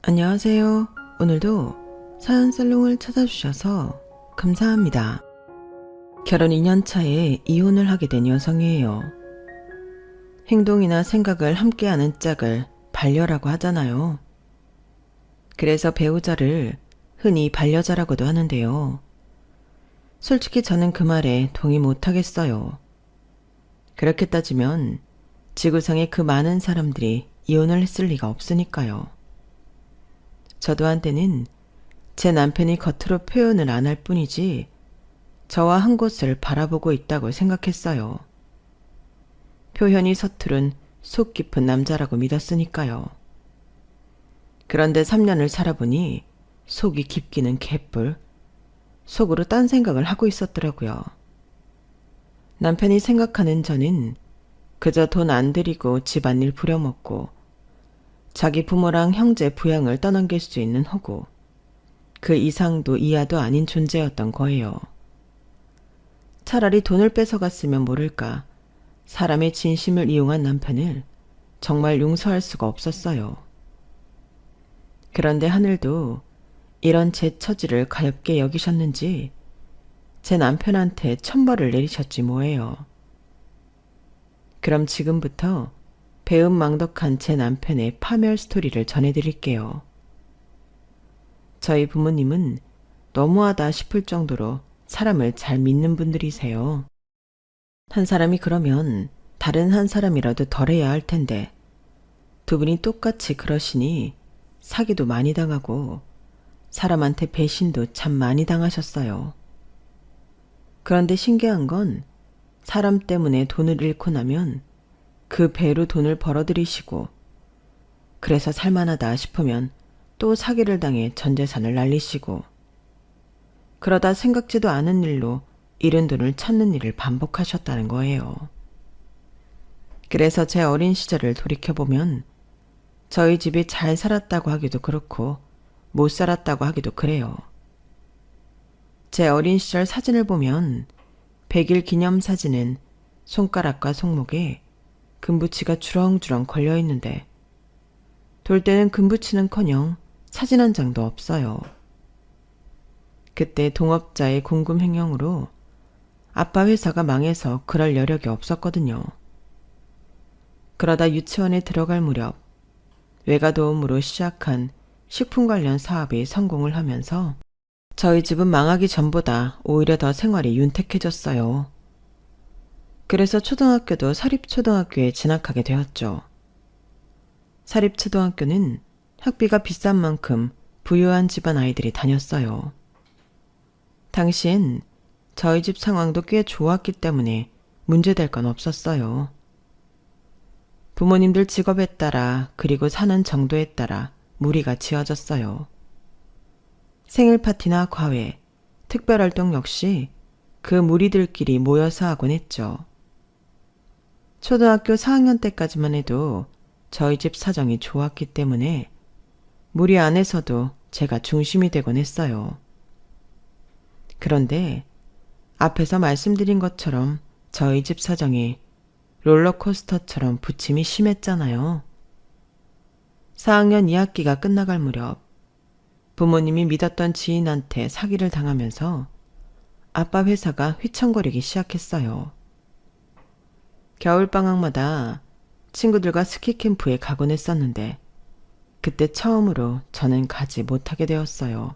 안녕하세요. 오늘도 사연살롱을 찾아주셔서 감사합니다. 결혼 2년 차에 이혼을 하게 된 여성이에요. 행동이나 생각을 함께하는 짝을 반려라고 하잖아요. 그래서 배우자를 흔히 반려자라고도 하는데요. 솔직히 저는 그 말에 동의 못하겠어요. 그렇게 따지면 지구상의 그 많은 사람들이 이혼을 했을 리가 없으니까요. 저도 한때는 제 남편이 겉으로 표현을 안 할 뿐이지 저와 한 곳을 바라보고 있다고 생각했어요. 표현이 서투른 속 깊은 남자라고 믿었으니까요. 그런데 3년을 살아보니 속이 깊기는 개뿔, 속으로 딴 생각을 하고 있었더라고요. 남편이 생각하는 저는 그저 돈 안 들이고 집안일 부려먹고 자기 부모랑 형제 부양을 떠넘길 수 있는 호구, 그 이상도 이하도 아닌 존재였던 거예요. 차라리 돈을 뺏어갔으면 모를까 사람의 진심을 이용한 남편을 정말 용서할 수가 없었어요. 그런데 하늘도 이런 제 처지를 가엾게 여기셨는지 제 남편한테 천벌을 내리셨지 뭐예요. 그럼 지금부터 배은망덕한 제 남편의 파멸 스토리를 전해드릴게요. 저희 부모님은 너무하다 싶을 정도로 사람을 잘 믿는 분들이세요. 한 사람이 그러면 다른 한 사람이라도 덜해야 할 텐데 두 분이 똑같이 그러시니 사기도 많이 당하고 사람한테 배신도 참 많이 당하셨어요. 그런데 신기한 건 사람 때문에 돈을 잃고 나면 그 배로 돈을 벌어들이시고 그래서 살만하다 싶으면 또 사기를 당해 전 재산을 날리시고 그러다 생각지도 않은 일로 잃은 돈을 찾는 일을 반복하셨다는 거예요. 그래서 제 어린 시절을 돌이켜보면 저희 집이 잘 살았다고 하기도 그렇고 못 살았다고 하기도 그래요. 제 어린 시절 사진을 보면 100일 기념 사진은 손가락과 손목에 금붙이가 주렁주렁 걸려있는데 돌 때는 금붙이는커녕 사진 한 장도 없어요. 그때 동업자의 공금횡령으로 아빠 회사가 망해서 그럴 여력이 없었거든요. 그러다 유치원에 들어갈 무렵 외가 도움으로 시작한 식품 관련 사업이 성공을 하면서 저희 집은 망하기 전보다 오히려 더 생활이 윤택해졌어요. 그래서 초등학교도 사립초등학교에 진학하게 되었죠. 사립초등학교는 학비가 비싼 만큼 부유한 집안 아이들이 다녔어요. 당시엔 저희 집 상황도 꽤 좋았기 때문에 문제될 건 없었어요. 부모님들 직업에 따라 그리고 사는 정도에 따라 무리가 지어졌어요. 생일 파티나 과외, 특별활동 역시 그 무리들끼리 모여서 하곤 했죠. 초등학교 4학년 때까지만 해도 저희 집 사정이 좋았기 때문에 무리 안에서도 제가 중심이 되곤 했어요. 그런데 앞에서 말씀드린 것처럼 저희 집 사정이 롤러코스터처럼 부침이 심했잖아요. 4학년 2학기가 끝나갈 무렵 부모님이 믿었던 지인한테 사기를 당하면서 아빠 회사가 휘청거리기 시작했어요. 겨울방학마다 친구들과 스키 캠프에 가곤 했었는데 그때 처음으로 저는 가지 못하게 되었어요.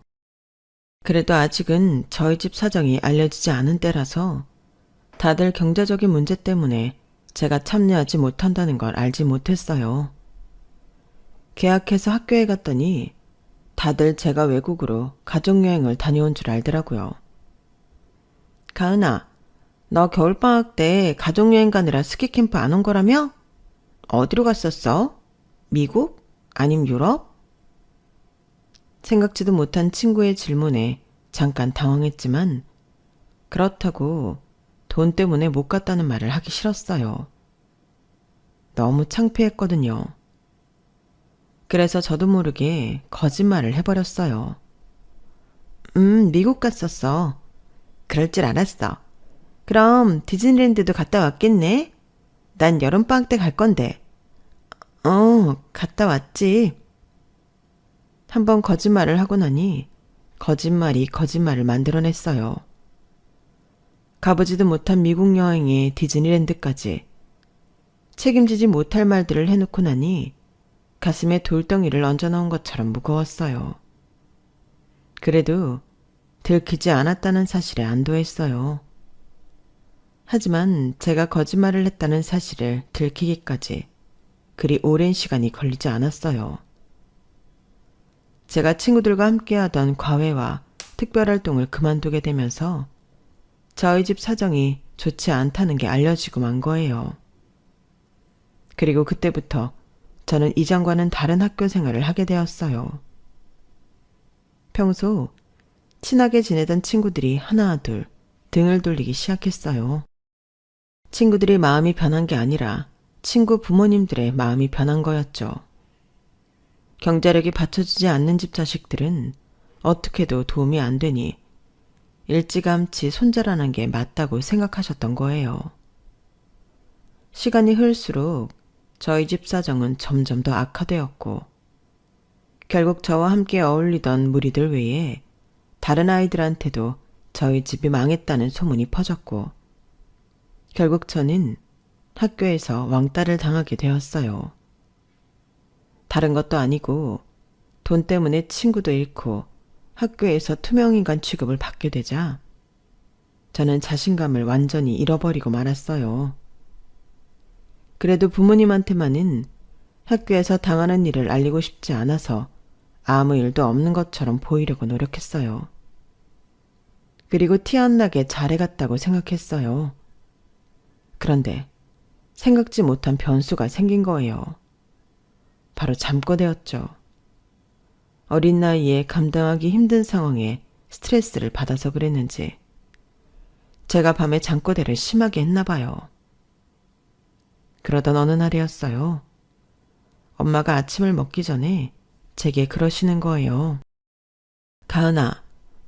그래도 아직은 저희 집 사정이 알려지지 않은 때라서 다들 경제적인 문제 때문에 제가 참여하지 못한다는 걸 알지 못했어요. 계약해서 학교에 갔더니 다들 제가 외국으로 가족여행을 다녀온 줄 알더라고요. 가은아, 너 겨울방학 때 가족여행 가느라 스키캠프 안 온 거라며? 어디로 갔었어? 미국? 아님 유럽? 생각지도 못한 친구의 질문에 잠깐 당황했지만 그렇다고 돈 때문에 못 갔다는 말을 하기 싫었어요. 너무 창피했거든요. 그래서 저도 모르게 거짓말을 해버렸어요. 미국 갔었어. 그럴 줄 알았어. 그럼 디즈니랜드도 갔다 왔겠네? 난 여름방학 때 갈 건데. 갔다 왔지. 한번 거짓말을 하고 나니 거짓말이 거짓말을 만들어냈어요. 가보지도 못한 미국 여행에 디즈니랜드까지 책임지지 못할 말들을 해놓고 나니 가슴에 돌덩이를 얹어놓은 것처럼 무거웠어요. 그래도 들키지 않았다는 사실에 안도했어요. 하지만 제가 거짓말을 했다는 사실을 들키기까지 그리 오랜 시간이 걸리지 않았어요. 제가 친구들과 함께하던 과외와 특별활동을 그만두게 되면서 저희 집 사정이 좋지 않다는 게 알려지고 만 거예요. 그리고 그때부터 저는 이전과는 다른 학교 생활을 하게 되었어요. 평소 친하게 지내던 친구들이 하나 둘 등을 돌리기 시작했어요. 친구들의 마음이 변한 게 아니라 친구 부모님들의 마음이 변한 거였죠. 경제력이 받쳐주지 않는 집 자식들은 어떻게도 도움이 안 되니 일찌감치 손절하는 게 맞다고 생각하셨던 거예요. 시간이 흐를수록 저희 집 사정은 점점 더 악화되었고 결국 저와 함께 어울리던 무리들 외에 다른 아이들한테도 저희 집이 망했다는 소문이 퍼졌고 결국 저는 학교에서 왕따를 당하게 되었어요. 다른 것도 아니고 돈 때문에 친구도 잃고 학교에서 투명인간 취급을 받게 되자 저는 자신감을 완전히 잃어버리고 말았어요. 그래도 부모님한테만은 학교에서 당하는 일을 알리고 싶지 않아서 아무 일도 없는 것처럼 보이려고 노력했어요. 그리고 티 안 나게 잘해갔다고 생각했어요. 그런데 생각지 못한 변수가 생긴 거예요. 바로 잠꼬대였죠. 어린 나이에 감당하기 힘든 상황에 스트레스를 받아서 그랬는지 제가 밤에 잠꼬대를 심하게 했나 봐요. 그러던 어느 날이었어요. 엄마가 아침을 먹기 전에 제게 그러시는 거예요. 가은아,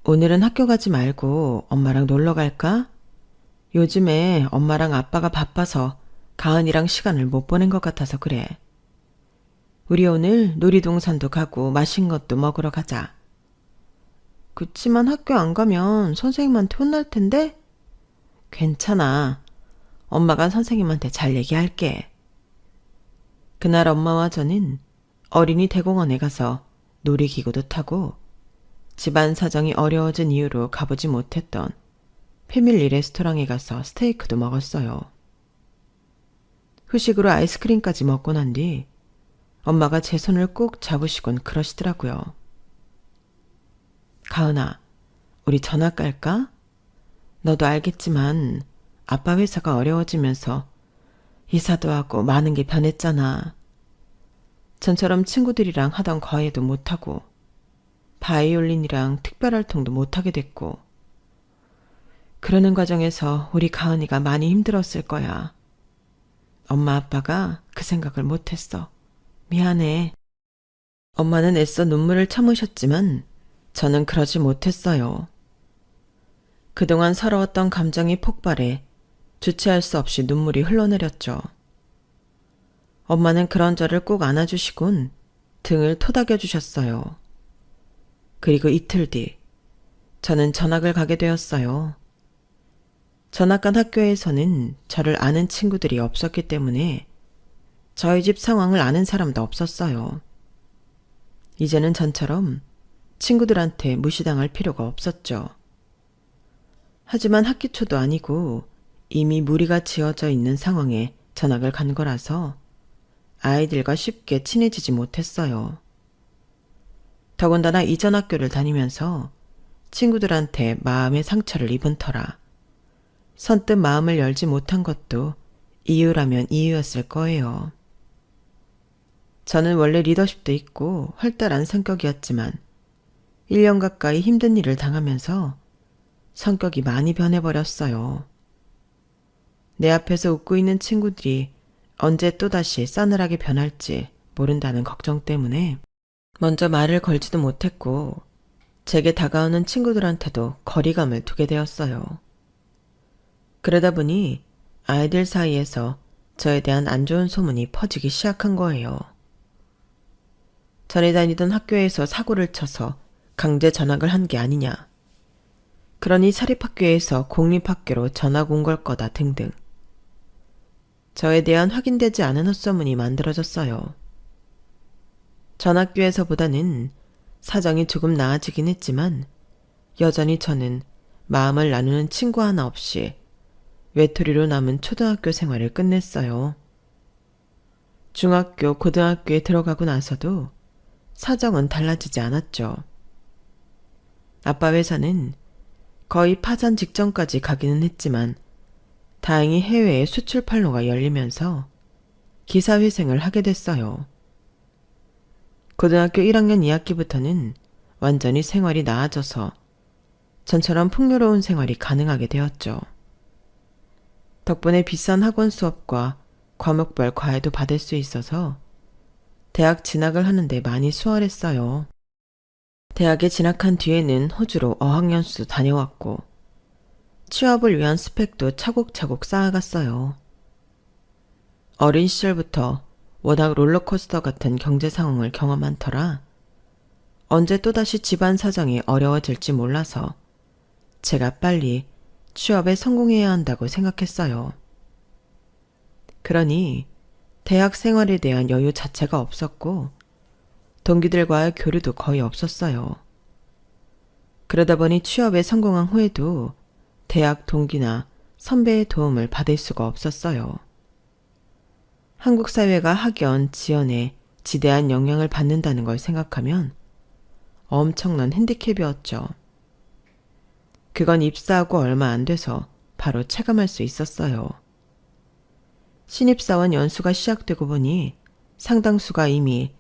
오늘은 학교 가지 말고 엄마랑 놀러 갈까? 요즘에 엄마랑 아빠가 바빠서 가은이랑 시간을 못 보낸 것 같아서 그래. 우리 오늘 놀이동산도 가고 맛있는 것도 먹으러 가자. 그치만 학교 안 가면 선생님한테 혼날 텐데? 괜찮아. 엄마가 선생님한테 잘 얘기할게. 그날 엄마와 저는 어린이 대공원에 가서 놀이기구도 타고 집안 사정이 어려워진 이유로 가보지 못했던 패밀리 레스토랑에 가서 스테이크도 먹었어요. 후식으로 아이스크림까지 먹고 난 뒤 엄마가 제 손을 꼭 잡으시곤 그러시더라고요. 가은아, 우리 전학 갈까? 너도 알겠지만 아빠 회사가 어려워지면서 이사도 하고 많은 게 변했잖아. 전처럼 친구들이랑 하던 과외도 못하고 바이올린이랑 특별활동도 못하게 됐고 그러는 과정에서 우리 가은이가 많이 힘들었을 거야. 엄마 아빠가 그 생각을 못했어. 미안해. 엄마는 애써 눈물을 참으셨지만 저는 그러지 못했어요. 그동안 서러웠던 감정이 폭발해 주체할 수 없이 눈물이 흘러내렸죠. 엄마는 그런 저를 꼭 안아주시곤 등을 토닥여 주셨어요. 그리고 이틀 뒤 저는 전학을 가게 되었어요. 전학 간 학교에서는 저를 아는 친구들이 없었기 때문에 저희 집 상황을 아는 사람도 없었어요. 이제는 전처럼 친구들한테 무시당할 필요가 없었죠. 하지만 학기 초도 아니고 이미 무리가 지어져 있는 상황에 전학을 간 거라서 아이들과 쉽게 친해지지 못했어요. 더군다나 이전 학교를 다니면서 친구들한테 마음의 상처를 입은 터라 선뜻 마음을 열지 못한 것도 이유라면 이유였을 거예요. 저는 원래 리더십도 있고 활달한 성격이었지만 1년 가까이 힘든 일을 당하면서 성격이 많이 변해버렸어요. 내 앞에서 웃고 있는 친구들이 언제 또다시 싸늘하게 변할지 모른다는 걱정 때문에 먼저 말을 걸지도 못했고 제게 다가오는 친구들한테도 거리감을 두게 되었어요. 그러다 보니 아이들 사이에서 저에 대한 안 좋은 소문이 퍼지기 시작한 거예요. 전에 다니던 학교에서 사고를 쳐서 강제 전학을 한 게 아니냐. 그러니 사립학교에서 공립학교로 전학 온 걸 거다 등등. 저에 대한 확인되지 않은 헛소문이 만들어졌어요. 전 학교에서보다는 사정이 조금 나아지긴 했지만 여전히 저는 마음을 나누는 친구 하나 없이 외톨이로 남은 초등학교 생활을 끝냈어요. 중학교, 고등학교에 들어가고 나서도 사정은 달라지지 않았죠. 아빠 회사는 거의 파산 직전까지 가기는 했지만 다행히 해외에 수출 판로가 열리면서 기사회생을 하게 됐어요. 고등학교 1학년 2학기부터는 완전히 생활이 나아져서 전처럼 풍요로운 생활이 가능하게 되었죠. 덕분에 비싼 학원 수업과 과목별 과외도 받을 수 있어서 대학 진학을 하는데 많이 수월했어요. 대학에 진학한 뒤에는 호주로 어학연수도 다녀왔고 취업을 위한 스펙도 차곡차곡 쌓아갔어요. 어린 시절부터 워낙 롤러코스터 같은 경제 상황을 경험한 터라 언제 또다시 집안 사정이 어려워질지 몰라서 제가 빨리 취업에 성공해야 한다고 생각했어요. 그러니 대학 생활에 대한 여유 자체가 없었고 동기들과의 교류도 거의 없었어요. 그러다 보니 취업에 성공한 후에도 대학 동기나 선배의 도움을 받을 수가 없었어요. 한국 사회가 학연, 지연에 지대한 영향을 받는다는 걸 생각하면 엄청난 핸디캡이었죠. 그건 입사하고 얼마 안 돼서 바로 체감할 수 있었어요. 신입사원 연수가 시작되고 보니 상당수가 이미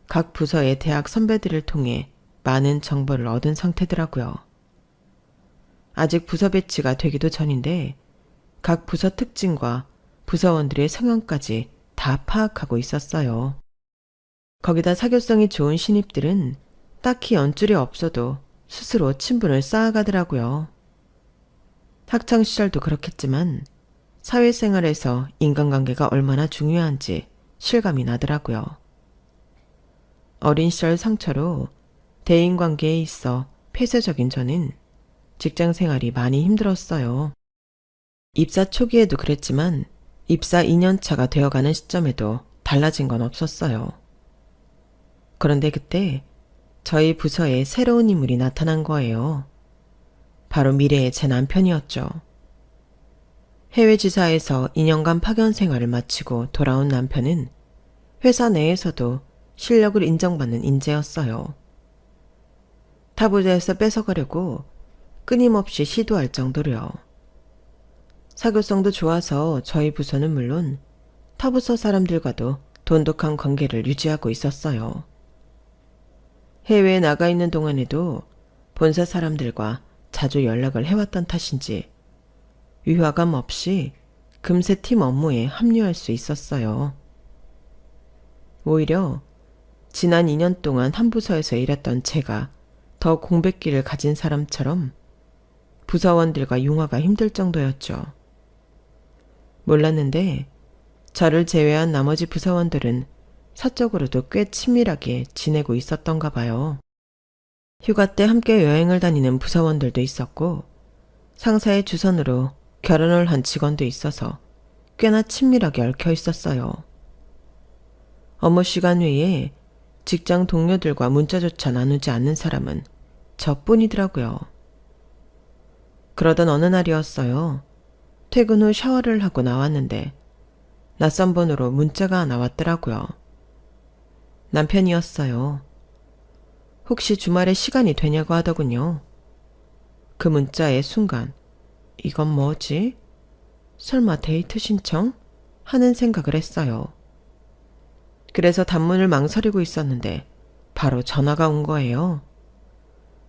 각 부서의 대학 선배들을 통해 많은 정보를 얻은 상태더라고요. 아직 부서 배치가 되기도 전인데 각 부서 특징과 부서원들의 성향까지 다 파악하고 있었어요. 거기다 사교성이 좋은 신입들은 딱히 연줄이 없어도 스스로 친분을 쌓아가더라고요. 학창시절도 그렇겠지만 사회생활에서 인간관계가 얼마나 중요한지 실감이 나더라고요. 어린 시절 상처로 대인관계에 있어 폐쇄적인 저는 직장생활이 많이 힘들었어요. 입사 초기에도 그랬지만 입사 2년차가 되어가는 시점에도 달라진 건 없었어요. 그런데 그때 저희 부서에 새로운 인물이 나타난 거예요. 바로 미래의 제 남편이었죠. 해외 지사에서 2년간 파견 생활을 마치고 돌아온 남편은 회사 내에서도 실력을 인정받는 인재였어요. 타부자에서 뺏어가려고 끊임없이 시도할 정도로요. 사교성도 좋아서 저희 부서는 물론 타부서 사람들과도 돈독한 관계를 유지하고 있었어요. 해외에 나가 있는 동안에도 본사 사람들과 자주 연락을 해왔던 탓인지 위화감 없이 금세 팀 업무에 합류할 수 있었어요. 오히려 지난 2년 동안 한 부서에서 일했던 제가 더 공백기를 가진 사람처럼 부서원들과 융화가 힘들 정도였죠. 몰랐는데 저를 제외한 나머지 부서원들은 사적으로도 꽤 친밀하게 지내고 있었던가 봐요. 휴가 때 함께 여행을 다니는 부서원들도 있었고 상사의 주선으로 결혼을 한 직원도 있어서 꽤나 친밀하게 얽혀 있었어요. 업무 시간 외에 직장 동료들과 문자조차 나누지 않는 사람은 저뿐이더라고요. 그러던 어느 날이었어요. 퇴근 후 샤워를 하고 나왔는데 낯선 번호로 문자가 하나 왔더라고요. 남편이었어요. 혹시 주말에 시간이 되냐고 하더군요. 그 문자의 순간 이건 뭐지? 설마 데이트 신청? 하는 생각을 했어요. 그래서 단문을 망설이고 있었는데 바로 전화가 온 거예요.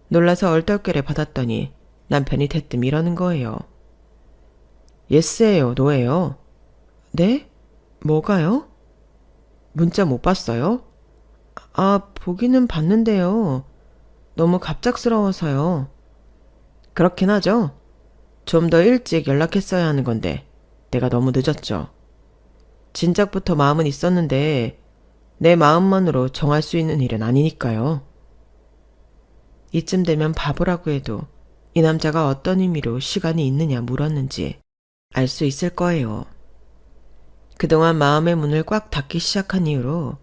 놀라서 얼떨결에 받았더니 남편이 대뜸 이러는 거예요. 예스예요, 노예요. 네? 뭐가요? 문자 못 봤어요? 보기는 봤는데요. 너무 갑작스러워서요. 그렇긴 하죠. 좀 더 일찍 연락했어야 하는 건데 내가 너무 늦었죠. 진작부터 마음은 있었는데 내 마음만으로 정할 수 있는 일은 아니니까요. 이쯤 되면 바보라고 해도 이 남자가 어떤 의미로 시간이 있느냐 물었는지 알 수 있을 거예요. 그동안 마음의 문을 꽉 닫기 시작한 이후로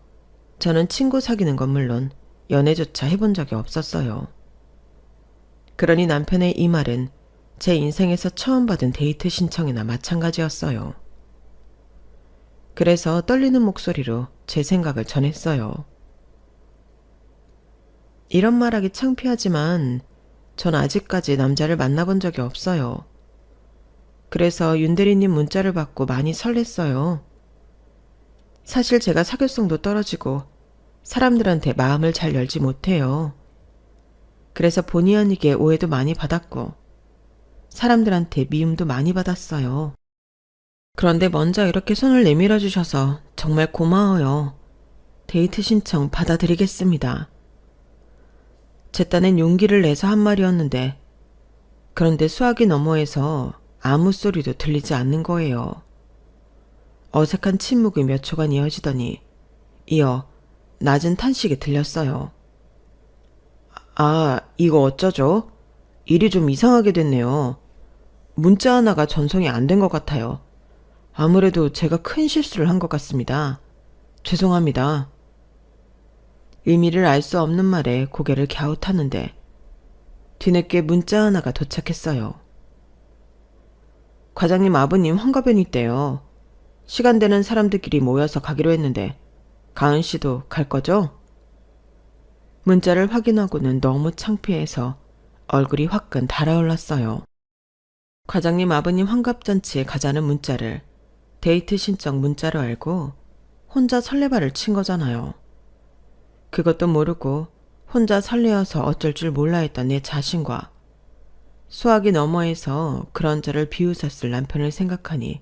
저는 친구 사귀는 건 물론 연애조차 해본 적이 없었어요. 그러니 남편의 이 말은 제 인생에서 처음 받은 데이트 신청이나 마찬가지였어요. 그래서 떨리는 목소리로 제 생각을 전했어요. 이런 말하기 창피하지만 전 아직까지 남자를 만나본 적이 없어요. 그래서 윤대리님 문자를 받고 많이 설렜어요. 사실 제가 사교성도 떨어지고 사람들한테 마음을 잘 열지 못해요. 그래서 본의 아니게 오해도 많이 받았고 사람들한테 미움도 많이 받았어요. 그런데 먼저 이렇게 손을 내밀어 주셔서 정말 고마워요. 데이트 신청 받아드리겠습니다. 제 딴엔 용기를 내서 한 말이었는데 그런데 수화기 너머에서 아무 소리도 들리지 않는 거예요. 어색한 침묵이 몇 초간 이어지더니 이어 낮은 탄식이 들렸어요. 아, 이거 어쩌죠? 일이 좀 이상하게 됐네요. 문자 하나가 전송이 안 된 것 같아요. 아무래도 제가 큰 실수를 한 것 같습니다. 죄송합니다. 의미를 알 수 없는 말에 고개를 갸웃하는데 뒤늦게 문자 하나가 도착했어요. 과장님 아버님 환갑연이 있대요. 시간 되는 사람들끼리 모여서 가기로 했는데 가은 씨도 갈 거죠? 문자를 확인하고는 너무 창피해서 얼굴이 화끈 달아올랐어요. 과장님 아버님 환갑잔치에 가자는 문자를 데이트 신청 문자로 알고 혼자 설레발을 친 거잖아요. 그것도 모르고 혼자 설레어서 어쩔 줄 몰라 했던 내 자신과 수화기 너머에서 그런 저를 비웃었을 남편을 생각하니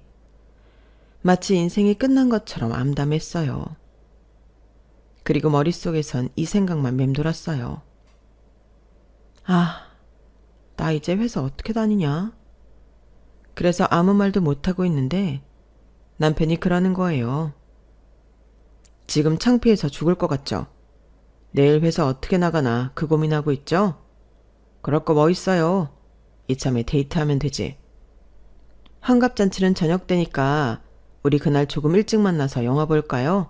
마치 인생이 끝난 것처럼 암담했어요. 그리고 머릿속에선 이 생각만 맴돌았어요. 아, 나 이제 회사 어떻게 다니냐? 그래서 아무 말도 못하고 있는데 남편이 그러는 거예요. 지금 창피해서 죽을 것 같죠? 내일 회사 어떻게 나가나 그 고민하고 있죠? 그럴 거 뭐 있어요. 이참에 데이트하면 되지. 환갑잔치는 저녁 때니까 우리 그날 조금 일찍 만나서 영화 볼까요?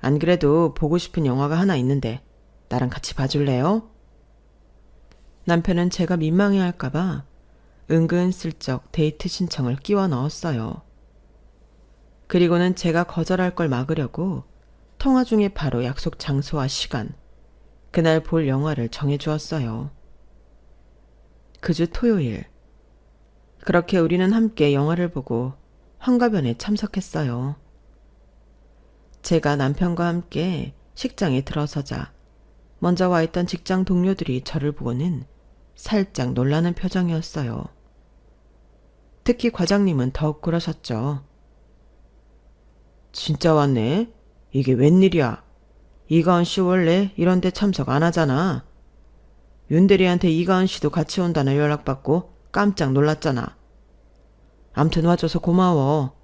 안 그래도 보고 싶은 영화가 하나 있는데 나랑 같이 봐줄래요? 남편은 제가 민망해할까봐 은근슬쩍 데이트 신청을 끼워 넣었어요. 그리고는 제가 거절할 걸 막으려고 통화 중에 바로 약속 장소와 시간, 그날 볼 영화를 정해주었어요. 그 주 토요일. 그렇게 우리는 함께 영화를 보고 환갑연에 참석했어요. 제가 남편과 함께 식장에 들어서자 먼저 와 있던 직장 동료들이 저를 보고는 살짝 놀라는 표정이었어요. 특히 과장님은 더욱 그러셨죠. 진짜 왔네? 이게 웬일이야? 이가은 씨 원래 이런 데 참석 안 하잖아. 윤대리한테 이가은 씨도 같이 온다는 연락받고 깜짝 놀랐잖아. 암튼 와줘서 고마워.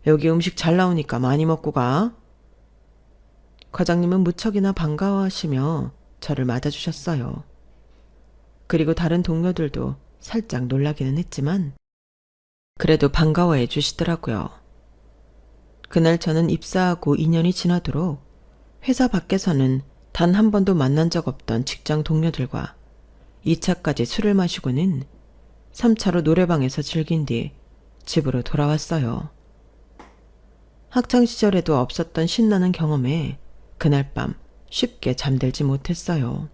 여기 음식 잘 나오니까 많이 먹고 가. 과장님은 무척이나 반가워하시며 저를 맞아주셨어요. 그리고 다른 동료들도 살짝 놀라기는 했지만 그래도 반가워해 주시더라고요. 그날 저는 입사하고 2년이 지나도록 회사 밖에서는 단 한 번도 만난 적 없던 직장 동료들과 2차까지 술을 마시고는 3차로 노래방에서 즐긴 뒤 집으로 돌아왔어요. 학창시절에도 없었던 신나는 경험에 그날 밤 쉽게 잠들지 못했어요.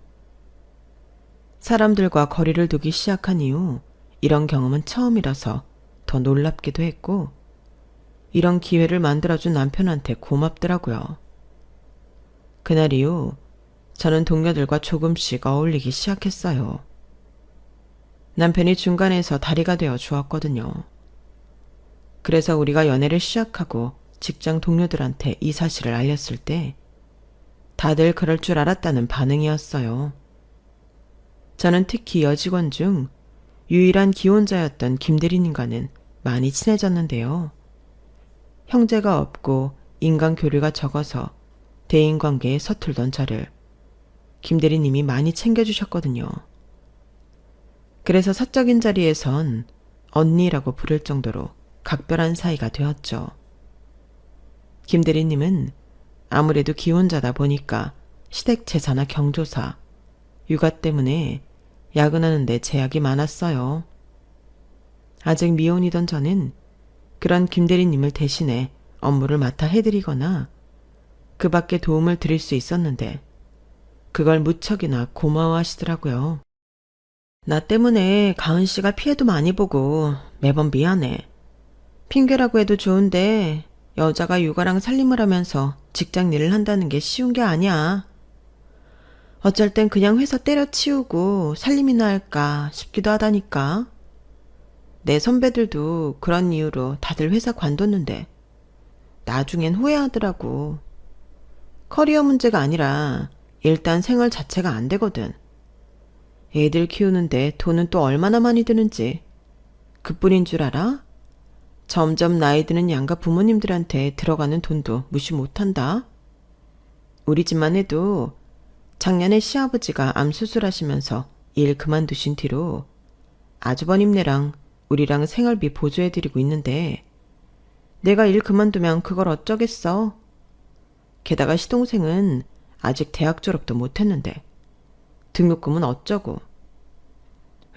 사람들과 거리를 두기 시작한 이후 이런 경험은 처음이라서 더 놀랍기도 했고 이런 기회를 만들어준 남편한테 고맙더라고요. 그날 이후 저는 동료들과 조금씩 어울리기 시작했어요. 남편이 중간에서 다리가 되어 주었거든요. 그래서 우리가 연애를 시작하고 직장 동료들한테 이 사실을 알렸을 때 다들 그럴 줄 알았다는 반응이었어요. 저는 특히 여직원 중 유일한 기혼자였던 김대리님과는 많이 친해졌는데요. 형제가 없고 인간 교류가 적어서 대인관계에 서툴던 저를 김 대리님이 많이 챙겨주셨거든요. 그래서 사적인 자리에선 언니라고 부를 정도로 각별한 사이가 되었죠. 김 대리님은 아무래도 기혼자다 보니까 시댁 제사나 경조사, 육아 때문에 야근하는 데 제약이 많았어요. 아직 미혼이던 저는 그런 김 대리님을 대신해 업무를 맡아 해드리거나 그 밖에 도움을 드릴 수 있었는데 그걸 무척이나 고마워하시더라고요. 나 때문에 가은 씨가 피해도 많이 보고 매번 미안해. 핑계라고 해도 좋은데 여자가 육아랑 살림을 하면서 직장 일을 한다는 게 쉬운 게 아니야. 어쩔 땐 그냥 회사 때려치우고 살림이나 할까 싶기도 하다니까. 내 선배들도 그런 이유로 다들 회사 관뒀는데 나중엔 후회하더라고. 커리어 문제가 아니라 일단 생활 자체가 안 되거든. 애들 키우는데 돈은 또 얼마나 많이 드는지 그뿐인 줄 알아? 점점 나이 드는 양가 부모님들한테 들어가는 돈도 무시 못한다. 우리 집만 해도 작년에 시아버지가 암 수술하시면서 일 그만두신 뒤로 아주버님네랑 우리랑 생활비 보조해드리고 있는데 내가 일 그만두면 그걸 어쩌겠어. 게다가 시동생은 아직 대학 졸업도 못했는데 등록금은 어쩌고.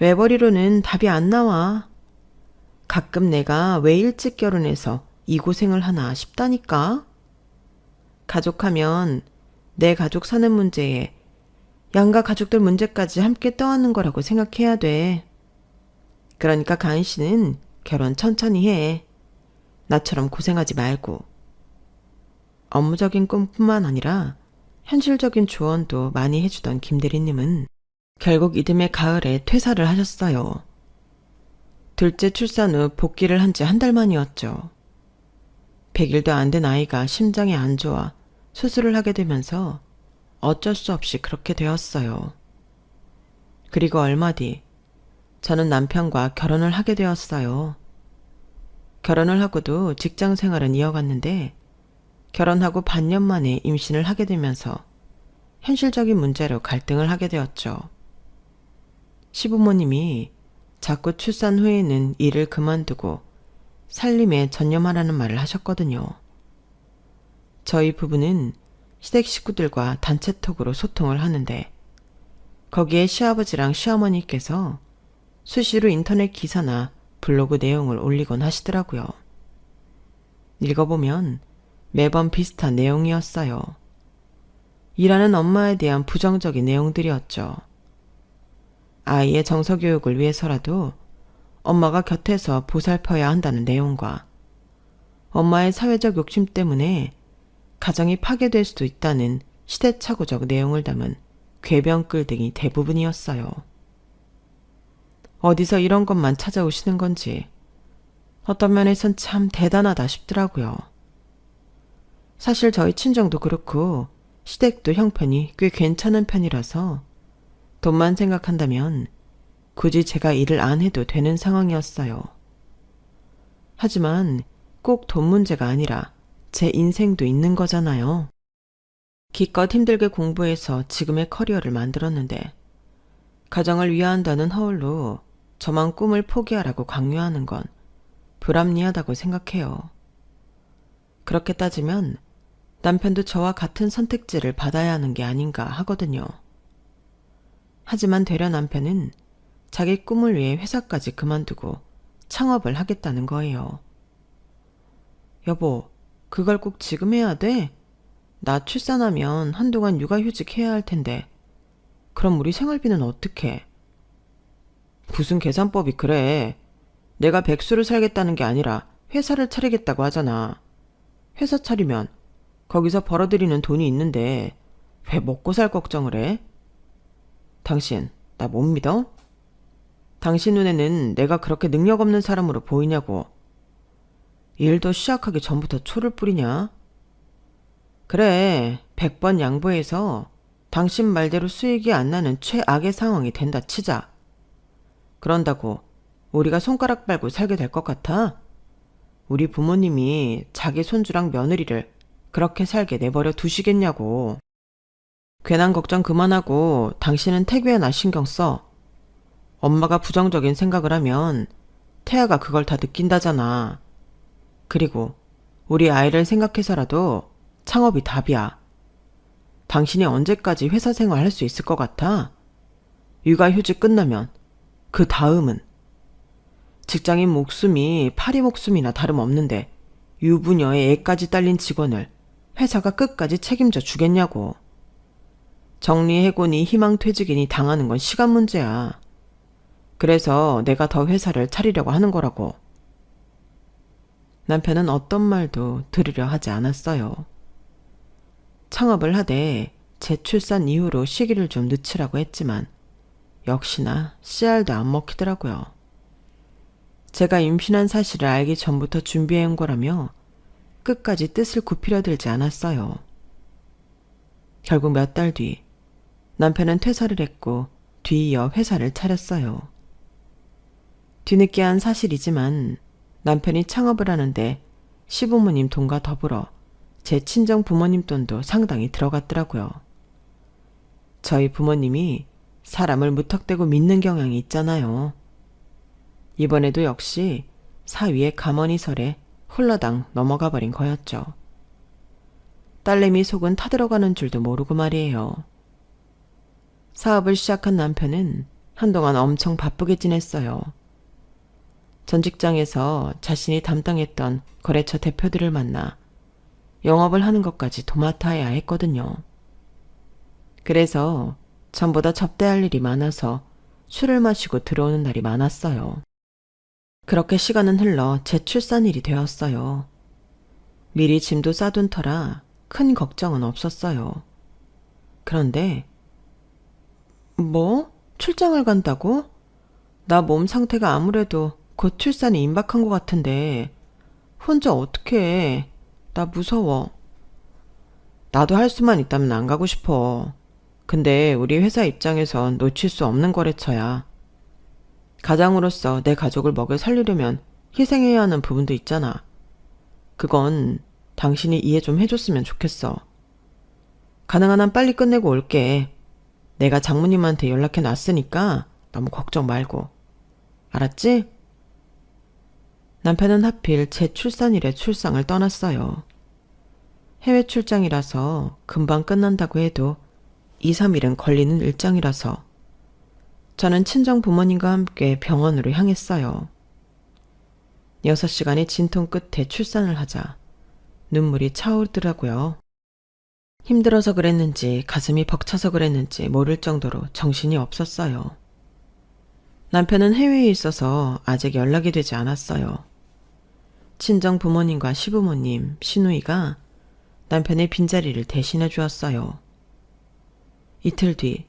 외벌이로는 답이 안 나와. 가끔 내가 왜 일찍 결혼해서 이 고생을 하나 싶다니까. 가족하면 내 가족 사는 문제에 양가 가족들 문제까지 함께 떠안는 거라고 생각해야 돼. 그러니까 가은 씨는 결혼 천천히 해. 나처럼 고생하지 말고. 업무적인 꿈뿐만 아니라 현실적인 조언도 많이 해주던 김 대리님은 결국 이듬해 가을에 퇴사를 하셨어요. 둘째 출산 후 복귀를 한 지 한 달 만이었죠. 100일도 안 된 아이가 심장이 안 좋아 수술을 하게 되면서 어쩔 수 없이 그렇게 되었어요. 그리고 얼마 뒤 저는 남편과 결혼을 하게 되었어요. 결혼을 하고도 직장 생활은 이어갔는데 결혼하고 반년 만에 임신을 하게 되면서 현실적인 문제로 갈등을 하게 되었죠. 시부모님이 자꾸 출산 후에는 일을 그만두고 살림에 전념하라는 말을 하셨거든요. 저희 부부는 시댁 식구들과 단체톡으로 소통을 하는데 거기에 시아버지랑 시어머니께서 수시로 인터넷 기사나 블로그 내용을 올리곤 하시더라고요. 읽어보면 매번 비슷한 내용이었어요. 일하는 엄마에 대한 부정적인 내용들이었죠. 아이의 정서교육을 위해서라도 엄마가 곁에서 보살펴야 한다는 내용과 엄마의 사회적 욕심 때문에 가정이 파괴될 수도 있다는 시대착오적 내용을 담은 궤변글 등이 대부분이었어요. 어디서 이런 것만 찾아오시는 건지 어떤 면에선 참 대단하다 싶더라고요. 사실 저희 친정도 그렇고 시댁도 형편이 꽤 괜찮은 편이라서 돈만 생각한다면 굳이 제가 일을 안 해도 되는 상황이었어요. 하지만 꼭 돈 문제가 아니라 제 인생도 있는 거잖아요. 기껏 힘들게 공부해서 지금의 커리어를 만들었는데 가정을 위한다는 허울로 저만 꿈을 포기하라고 강요하는 건 불합리하다고 생각해요. 그렇게 따지면 남편도 저와 같은 선택지를 받아야 하는 게 아닌가 하거든요. 하지만 되려 남편은 자기 꿈을 위해 회사까지 그만두고 창업을 하겠다는 거예요. 여보, 그걸 꼭 지금 해야 돼? 나 출산하면 한동안 육아휴직 해야 할 텐데 그럼 우리 생활비는 어떡해? 무슨 계산법이 그래? 내가 백수를 살겠다는 게 아니라 회사를 차리겠다고 하잖아. 회사 차리면 거기서 벌어들이는 돈이 있는데 왜 먹고 살 걱정을 해? 당신, 나 못 믿어? 당신 눈에는 내가 그렇게 능력 없는 사람으로 보이냐고. 일도 시작하기 전부터 초를 뿌리냐? 그래, 100번 양보해서 당신 말대로 수익이 안 나는 최악의 상황이 된다 치자. 그런다고 우리가 손가락 빨고 살게 될 것 같아? 우리 부모님이 자기 손주랑 며느리를 그렇게 살게 내버려 두시겠냐고. 괜한 걱정 그만하고 당신은 태규야 신경 써. 엄마가 부정적인 생각을 하면 태아가 그걸 다 느낀다잖아. 그리고 우리 아이를 생각해서라도 창업이 답이야. 당신이 언제까지 회사 생활 할 수 있을 것 같아? 육아휴직 끝나면 그 다음은? 직장인 목숨이 파리 목숨이나 다름없는데 유부녀의 애까지 딸린 직원을 회사가 끝까지 책임져 주겠냐고. 정리해고니 희망퇴직이니 당하는 건 시간 문제야. 그래서 내가 더 회사를 차리려고 하는 거라고. 남편은 어떤 말도 들으려 하지 않았어요. 창업을 하되 재출산 이후로 시기를 좀 늦추라고 했지만 역시나 씨알도 안 먹히더라고요. 제가 임신한 사실을 알기 전부터 준비해온 거라며 끝까지 뜻을 굽히려 들지 않았어요. 결국 몇 달 뒤 남편은 퇴사를 했고 뒤이어 회사를 차렸어요. 뒤늦게 한 사실이지만 남편이 창업을 하는데 시부모님 돈과 더불어 제 친정 부모님 돈도 상당히 들어갔더라고요. 저희 부모님이 사람을 무턱대고 믿는 경향이 있잖아요. 이번에도 역시 사위의 가머니설에 홀라당 넘어가 버린 거였죠. 딸내미 속은 타들어가는 줄도 모르고 말이에요. 사업을 시작한 남편은 한동안 엄청 바쁘게 지냈어요. 전 직장에서 자신이 담당했던 거래처 대표들을 만나 영업을 하는 것까지 도맡아야 했거든요. 그래서 전보다 접대할 일이 많아서 술을 마시고 들어오는 날이 많았어요. 그렇게 시간은 흘러 재출산일이 되었어요. 미리 짐도 싸둔 터라 큰 걱정은 없었어요. 그런데 뭐? 출장을 간다고? 나 몸 상태가 아무래도 곧 출산이 임박한 것 같은데 혼자 어떻게 해? 나 무서워. 나도 할 수만 있다면 안 가고 싶어. 근데 우리 회사 입장에선 놓칠 수 없는 거래처야. 가장으로서 내 가족을 먹여 살리려면 희생해야 하는 부분도 있잖아. 그건 당신이 이해 좀 해줬으면 좋겠어. 가능한 한 빨리 끝내고 올게. 내가 장모님한테 연락해 놨으니까 너무 걱정 말고. 알았지? 남편은 하필 제 출산일에 출상을 떠났어요. 해외 출장이라서 금방 끝난다고 해도 2, 3일은 걸리는 일정이라서 저는 친정 부모님과 함께 병원으로 향했어요. 6시간의 진통 끝에 출산을 하자 눈물이 차오르더라고요. 힘들어서 그랬는지 가슴이 벅차서 그랬는지 모를 정도로 정신이 없었어요. 남편은 해외에 있어서 아직 연락이 되지 않았어요. 친정 부모님과 시부모님, 시누이가 남편의 빈자리를 대신해 주었어요. 이틀 뒤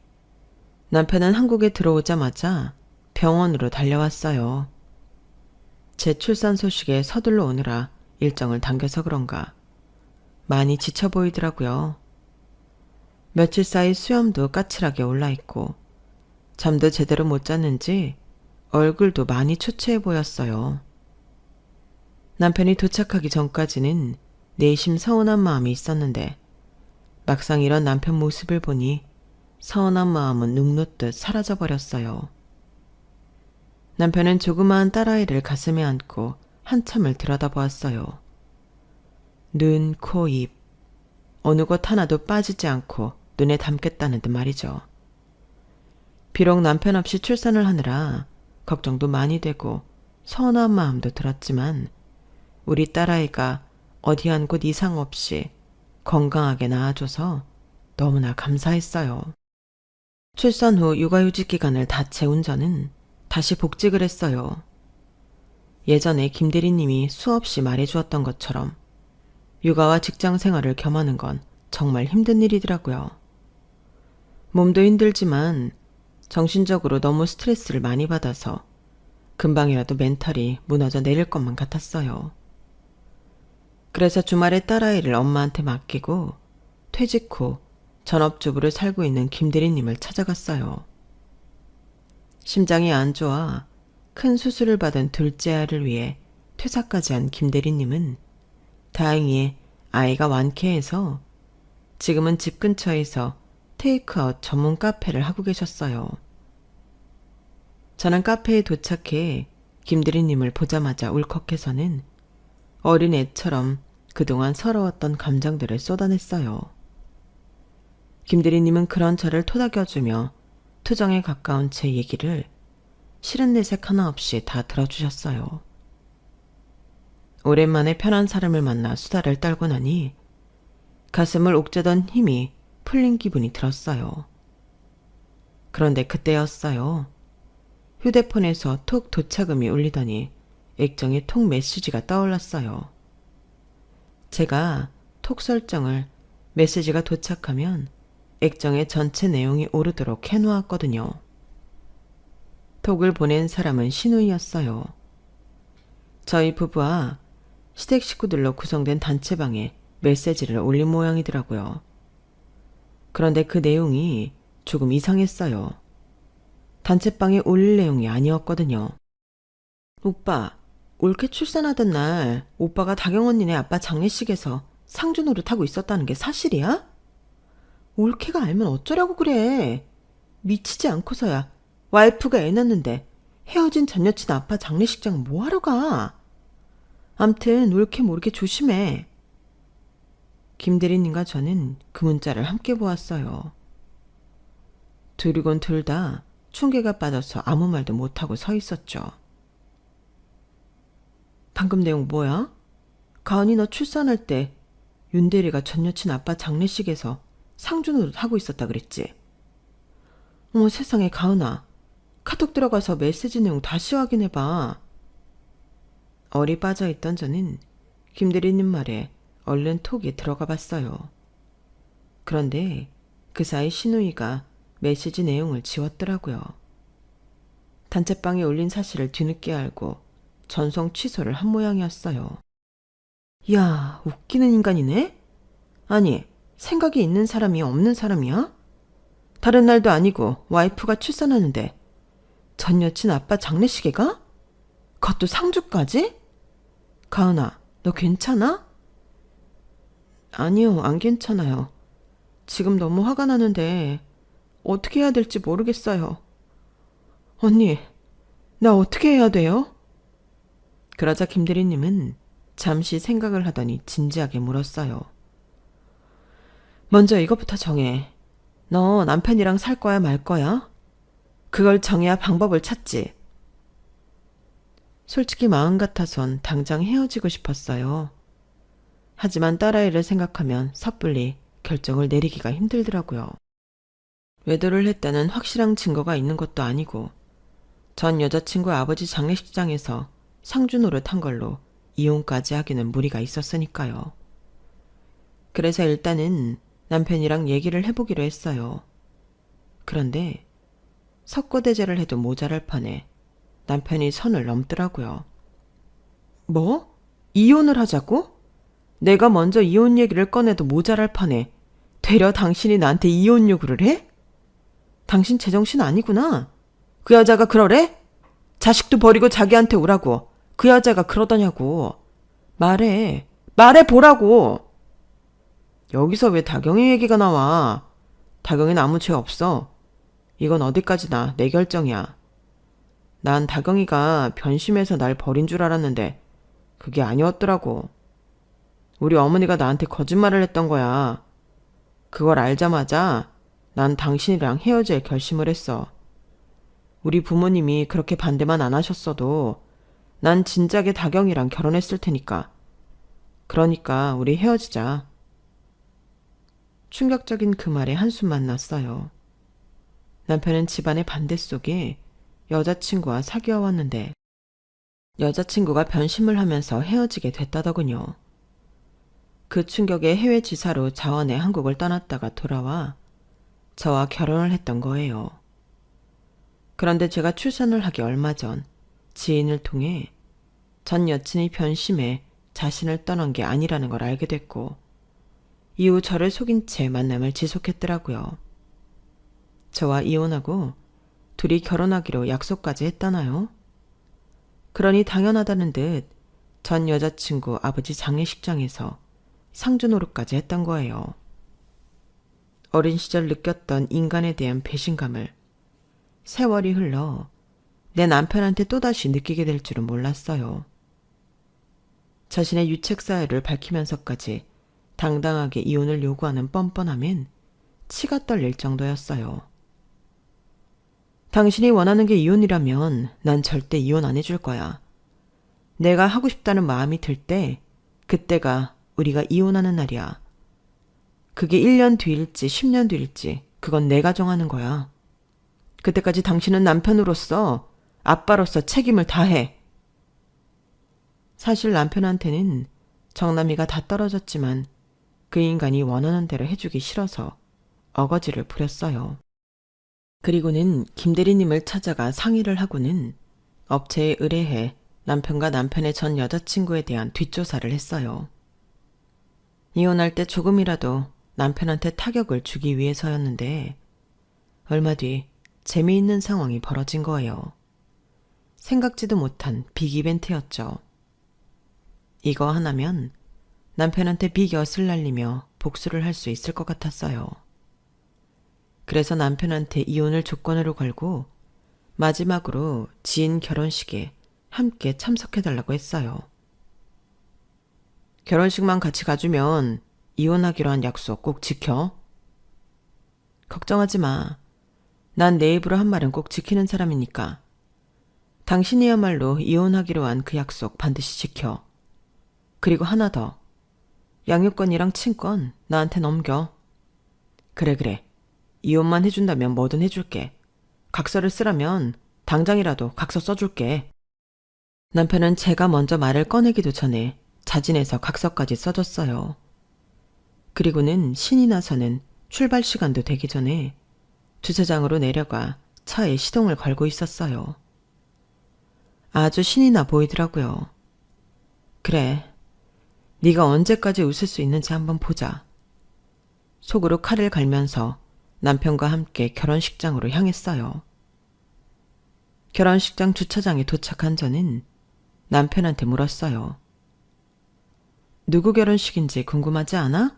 남편은 한국에 들어오자마자 병원으로 달려왔어요. 제 출산 소식에 서둘러 오느라 일정을 당겨서 그런가 많이 지쳐 보이더라고요. 며칠 사이 수염도 까칠하게 올라있고 잠도 제대로 못 잤는지 얼굴도 많이 초췌해 보였어요. 남편이 도착하기 전까지는 내심 서운한 마음이 있었는데 막상 이런 남편 모습을 보니 서운한 마음은 눅눅듯 사라져버렸어요. 남편은 조그마한 딸아이를 가슴에 안고 한참을 들여다보았어요. 눈, 코, 입 어느 곳 하나도 빠지지 않고 눈에 담겠다는 듯 말이죠. 비록 남편 없이 출산을 하느라 걱정도 많이 되고 서운한 마음도 들었지만 우리 딸아이가 어디 한 곳 이상 없이 건강하게 낳아줘서 너무나 감사했어요. 출산 후 육아휴직 기간을 다 채운 저는 다시 복직을 했어요. 예전에 김 대리님이 수없이 말해주었던 것처럼 육아와 직장 생활을 겸하는 건 정말 힘든 일이더라고요. 몸도 힘들지만 정신적으로 너무 스트레스를 많이 받아서 금방이라도 멘탈이 무너져 내릴 것만 같았어요. 그래서 주말에 딸아이를 엄마한테 맡기고 퇴직 후 전업주부를 살고 있는 김 대리님을 찾아갔어요. 심장이 안 좋아 큰 수술을 받은 둘째 아이를 위해 퇴사까지 한 김 대리님은 다행히 아이가 완쾌해서 지금은 집 근처에서 테이크아웃 전문 카페를 하고 계셨어요. 저는 카페에 도착해 김대리님을 보자마자 울컥해서는 어린애처럼 그동안 서러웠던 감정들을 쏟아냈어요. 김대리님은 그런 저를 토닥여주며 투정에 가까운 제 얘기를 싫은 내색 하나 없이 다 들어주셨어요. 오랜만에 편한 사람을 만나 수다를 떨고 나니 가슴을 옥죄던 힘이 풀린 기분이 들었어요. 그런데 그때였어요. 휴대폰에서 톡 도착음이 울리더니 액정에 톡 메시지가 떠올랐어요. 제가 톡 설정을 메시지가 도착하면 액정에 전체 내용이 오르도록 해놓았거든요. 톡을 보낸 사람은 신우이였어요. 저희 부부와 시댁 식구들로 구성된 단체방에 메시지를 올린 모양이더라고요. 그런데 그 내용이 조금 이상했어요. 단체방에 올릴 내용이 아니었거든요. 오빠, 올케 출산하던 날 오빠가 다경 언니네 아빠 장례식에서 상주 노릇하고 있었다는 게 사실이야? 올케가 알면 어쩌려고 그래. 미치지 않고서야 와이프가 애 낳는데 헤어진 전 여친 아빠 장례식장 뭐하러 가? 암튼 올케 모르게 조심해. 김대리님과 저는 그 문자를 함께 보았어요. 둘이곤 둘 다 충격에 빠져서 아무 말도 못하고 서 있었죠. 방금 내용 뭐야? 가은이 너 출산할 때 윤대리가 전 여친 아빠 장례식에서 상주 노릇 하고 있었다 그랬지? 어머 세상에 가은아. 카톡 들어가서 메시지 내용 다시 확인해봐. 얼이 빠져있던 저는 김대리님 말에 얼른 톡에 들어가 봤어요. 그런데 그 사이 신우이가 메시지 내용을 지웠더라고요. 단체방에 올린 사실을 뒤늦게 알고 전송 취소를 한 모양이었어요. 이야, 웃기는 인간이네? 아니, 생각이 있는 사람이 없는 사람이야? 다른 날도 아니고 와이프가 출산하는데 전 여친 아빠 장례식에 가? 그것도 상주까지? 가은아, 너 괜찮아? 아니요, 안 괜찮아요. 지금 너무 화가 나는데 어떻게 해야 될지 모르겠어요. 언니, 나 어떻게 해야 돼요? 그러자 김대리님은 잠시 생각을 하더니 진지하게 물었어요. 먼저 이것부터 정해. 너 남편이랑 살 거야 말 거야? 그걸 정해야 방법을 찾지. 솔직히 마음 같아선 당장 헤어지고 싶었어요. 하지만 딸아이를 생각하면 섣불리 결정을 내리기가 힘들더라고요. 외도를 했다는 확실한 증거가 있는 것도 아니고 전 여자친구 아버지 장례식장에서 상주 노릇한 걸로 이혼까지 하기는 무리가 있었으니까요. 그래서 일단은 남편이랑 얘기를 해보기로 했어요. 그런데 석고대죄를 해도 모자랄 판에 남편이 선을 넘더라고요. 뭐? 이혼을 하자고? 내가 먼저 이혼 얘기를 꺼내도 모자랄 판에 되려 당신이 나한테 이혼 요구를 해? 당신 제정신 아니구나. 그 여자가 그러래? 자식도 버리고 자기한테 오라고. 그 여자가 그러더냐고. 말해보라고. 여기서 왜 다경이 얘기가 나와? 다경이는 아무 죄 없어. 이건 어디까지나 내 결정이야. 난 다경이가 변심해서 날 버린 줄 알았는데 그게 아니었더라고. 우리 어머니가 나한테 거짓말을 했던 거야. 그걸 알자마자 난 당신이랑 헤어질 결심을 했어. 우리 부모님이 그렇게 반대만 안 하셨어도 난 진작에 다경이랑 결혼했을 테니까. 그러니까 우리 헤어지자. 충격적인 그 말에 한숨만 났어요. 남편은 집안의 반대 속에 여자친구와 사귀어 왔는데 여자친구가 변심을 하면서 헤어지게 됐다더군요. 그 충격에 해외 지사로 자원해 한국을 떠났다가 돌아와 저와 결혼을 했던 거예요. 그런데 제가 출산을 하기 얼마 전 지인을 통해 전 여친이 변심해 자신을 떠난 게 아니라는 걸 알게 됐고 이후 저를 속인 채 만남을 지속했더라고요. 저와 이혼하고 둘이 결혼하기로 약속까지 했다나요? 그러니 당연하다는 듯 전 여자친구 아버지 장례식장에서 상주 노릇까지 했던 거예요. 어린 시절 느꼈던 인간에 대한 배신감을 세월이 흘러 내 남편한테 또다시 느끼게 될 줄은 몰랐어요. 자신의 유책 사유를 밝히면서까지 당당하게 이혼을 요구하는 뻔뻔함엔 치가 떨릴 정도였어요. 당신이 원하는 게 이혼이라면 난 절대 이혼 안 해줄 거야. 내가 하고 싶다는 마음이 들 때 그때가 우리가 이혼하는 날이야. 그게 1년 뒤일지 10년 뒤일지 그건 내가 정하는 거야. 그때까지 당신은 남편으로서 아빠로서 책임을 다해. 사실 남편한테는 정남이가 다 떨어졌지만 그 인간이 원하는 대로 해주기 싫어서 어거지를 부렸어요. 그리고는 김대리님을 찾아가 상의를 하고는 업체에 의뢰해 남편과 남편의 전 여자친구에 대한 뒷조사를 했어요. 이혼할 때 조금이라도 남편한테 타격을 주기 위해서였는데 얼마 뒤 재미있는 상황이 벌어진 거예요. 생각지도 못한 빅 이벤트였죠. 이거 하나면 남편한테 빅엿을 날리며 복수를 할 수 있을 것 같았어요. 그래서 남편한테 이혼을 조건으로 걸고 마지막으로 지인 결혼식에 함께 참석해달라고 했어요. 결혼식만 같이 가주면 이혼하기로 한 약속 꼭 지켜. 걱정하지 마. 난 내 입으로 한 말은 꼭 지키는 사람이니까. 당신이야말로 이혼하기로 한 그 약속 반드시 지켜. 그리고 하나 더. 양육권이랑 친권 나한테 넘겨. 그래. 이혼만 해준다면 뭐든 해줄게. 각서를 쓰라면 당장이라도 각서 써줄게. 남편은 제가 먼저 말을 꺼내기도 전에 자진해서 각서까지 써줬어요. 그리고는 신이 나서는 출발 시간도 되기 전에 주차장으로 내려가 차에 시동을 걸고 있었어요. 아주 신이 나 보이더라고요. 그래, 네가 언제까지 웃을 수 있는지 한번 보자. 속으로 칼을 갈면서 남편과 함께 결혼식장으로 향했어요. 결혼식장 주차장에 도착한 저는 남편한테 물었어요. 누구 결혼식인지 궁금하지 않아?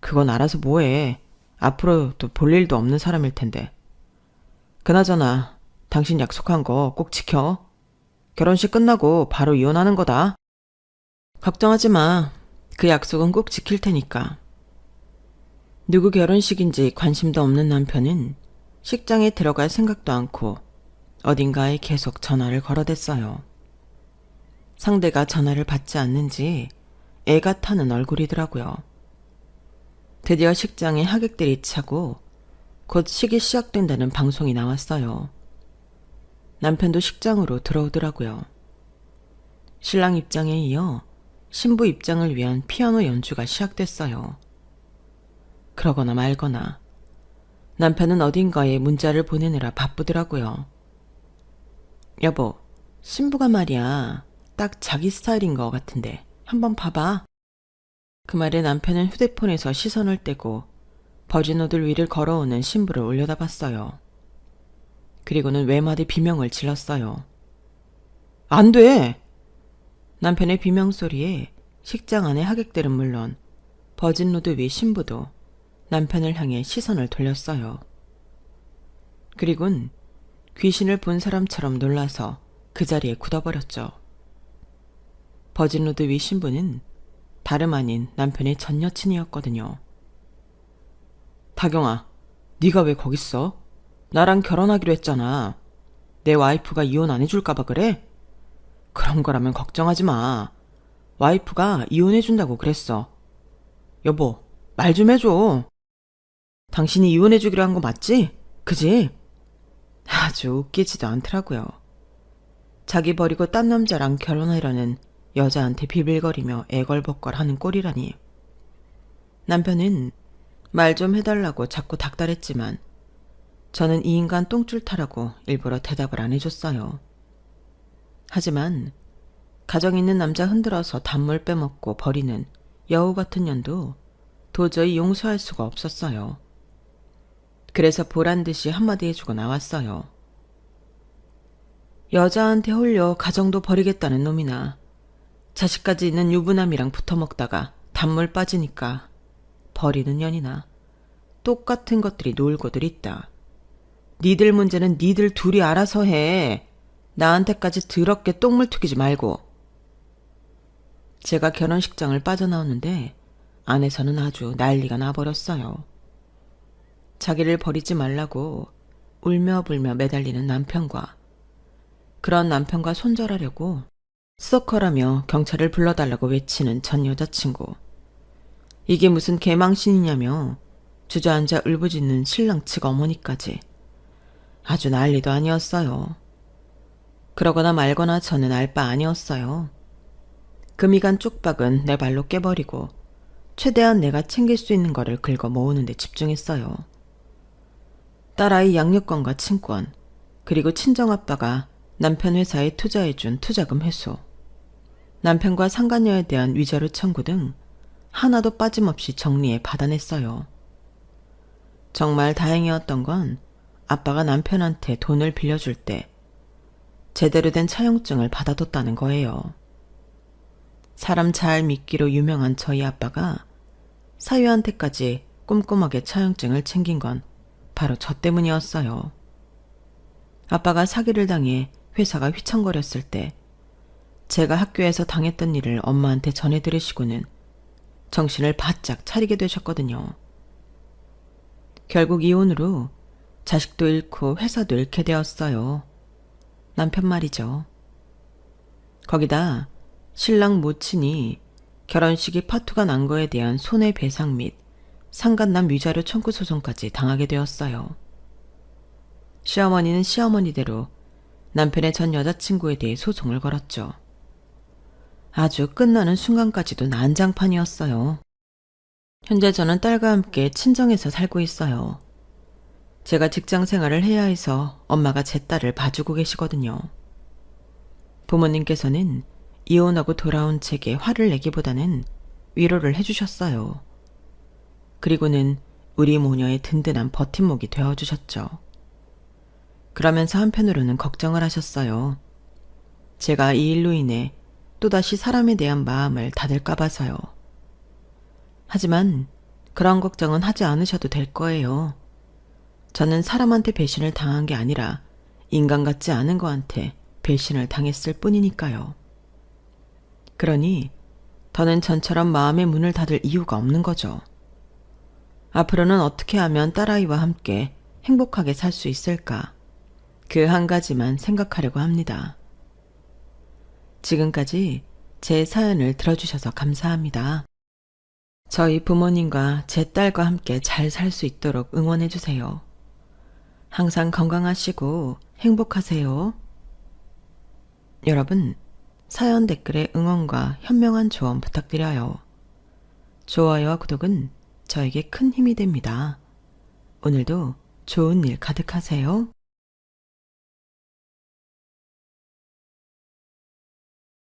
그건 알아서 뭐해. 앞으로 또 볼 일도 없는 사람일 텐데. 그나저나 당신 약속한 거 꼭 지켜. 결혼식 끝나고 바로 이혼하는 거다. 걱정하지 마. 그 약속은 꼭 지킬 테니까. 누구 결혼식인지 관심도 없는 남편은 식장에 들어갈 생각도 않고 어딘가에 계속 전화를 걸어댔어요. 상대가 전화를 받지 않는지 애가 타는 얼굴이더라고요. 드디어 식장에 하객들이 차고 곧 식이 시작된다는 방송이 나왔어요. 남편도 식장으로 들어오더라고요. 신랑 입장에 이어 신부 입장을 위한 피아노 연주가 시작됐어요. 그러거나 말거나 남편은 어딘가에 문자를 보내느라 바쁘더라고요. 여보, 신부가 말이야. 딱 자기 스타일인 것 같은데 한번 봐봐. 그 말에 남편은 휴대폰에서 시선을 떼고 버진옷을 위를 걸어오는 신부를 올려다봤어요. 그리고는 외마디 비명을 질렀어요. 안 돼! 남편의 비명소리에 식장 안의 하객들은 물론 버진로드 위 신부도 남편을 향해 시선을 돌렸어요. 그리곤 귀신을 본 사람처럼 놀라서 그 자리에 굳어버렸죠. 버진로드 위 신부는 다름 아닌 남편의 전 여친이었거든요. 다경아, 네가 왜 거기 있어? 나랑 결혼하기로 했잖아. 내 와이프가 이혼 안 해줄까봐 그래? 그런 거라면 걱정하지 마. 와이프가 이혼해준다고 그랬어. 여보, 말 좀 해줘. 당신이 이혼해주기로 한 거 맞지? 그지? 아주 웃기지도 않더라고요. 자기 버리고 딴 남자랑 결혼하려는 여자한테 비빌거리며 애걸복걸하는 꼴이라니. 남편은 말 좀 해달라고 자꾸 닥달했지만 저는 이 인간 똥줄 타라고 일부러 대답을 안 해줬어요. 하지만 가정 있는 남자 흔들어서 단물 빼먹고 버리는 여우 같은 년도 도저히 용서할 수가 없었어요. 그래서 보란듯이 한마디 해주고 나왔어요. 여자한테 홀려 가정도 버리겠다는 놈이나 자식까지 있는 유부남이랑 붙어먹다가 단물 빠지니까 버리는 년이나 똑같은 것들이 놀고들 있다. 니들 문제는 니들 둘이 알아서 해. 나한테까지 더럽게 똥물 튀기지 말고. 제가 결혼식장을 빠져나오는데 안에서는 아주 난리가 나버렸어요. 자기를 버리지 말라고 울며불며 매달리는 남편과 그런 남편과 손절하려고 스토커라며 경찰을 불러달라고 외치는 전 여자친구. 이게 무슨 개망신이냐며 주저앉아 울부짖는 신랑 측 어머니까지. 아주 난리도 아니었어요. 그러거나 말거나 저는 알 바 아니었어요. 금이간 쪽박은 내 발로 깨버리고 최대한 내가 챙길 수 있는 거를 긁어 모으는 데 집중했어요. 딸아이 양육권과 친권, 그리고 친정아빠가 남편 회사에 투자해준 투자금 회수, 남편과 상간녀에 대한 위자료 청구 등 하나도 빠짐없이 정리해 받아냈어요. 정말 다행이었던 건 아빠가 남편한테 돈을 빌려줄 때 제대로 된 차용증을 받아뒀다는 거예요. 사람 잘 믿기로 유명한 저희 아빠가 사위한테까지 꼼꼼하게 차용증을 챙긴 건 바로 저 때문이었어요. 아빠가 사기를 당해 회사가 휘청거렸을 때 제가 학교에서 당했던 일을 엄마한테 전해 들으시고는 정신을 바짝 차리게 되셨거든요. 결국 이혼으로 자식도 잃고 회사도 잃게 되었어요. 남편 말이죠. 거기다 신랑 모친이 결혼식이 파투가 난 거에 대한 손해배상 및 상간남 위자료 청구 소송까지 당하게 되었어요. 시어머니는 시어머니대로 남편의 전 여자친구에 대해 소송을 걸었죠. 아주 끝나는 순간까지도 난장판이었어요. 현재 저는 딸과 함께 친정에서 살고 있어요. 제가 직장 생활을 해야 해서 엄마가 제 딸을 봐주고 계시거든요. 부모님께서는 이혼하고 돌아온 제게 화를 내기보다는 위로를 해주셨어요. 그리고는 우리 모녀의 든든한 버팀목이 되어주셨죠. 그러면서 한편으로는 걱정을 하셨어요. 제가 이 일로 인해 또다시 사람에 대한 마음을 닫을까 봐서요. 하지만 그런 걱정은 하지 않으셔도 될 거예요. 저는 사람한테 배신을 당한 게 아니라 인간 같지 않은 거한테 배신을 당했을 뿐이니까요. 그러니 더는 전처럼 마음의 문을 닫을 이유가 없는 거죠. 앞으로는 어떻게 하면 딸아이와 함께 행복하게 살 수 있을까? 그 한 가지만 생각하려고 합니다. 지금까지 제 사연을 들어주셔서 감사합니다. 저희 부모님과 제 딸과 함께 잘 살 수 있도록 응원해주세요. 항상 건강하시고 행복하세요. 여러분, 사연 댓글에 응원과 현명한 조언 부탁드려요. 좋아요와 구독은 저에게 큰 힘이 됩니다. 오늘도 좋은 일 가득하세요.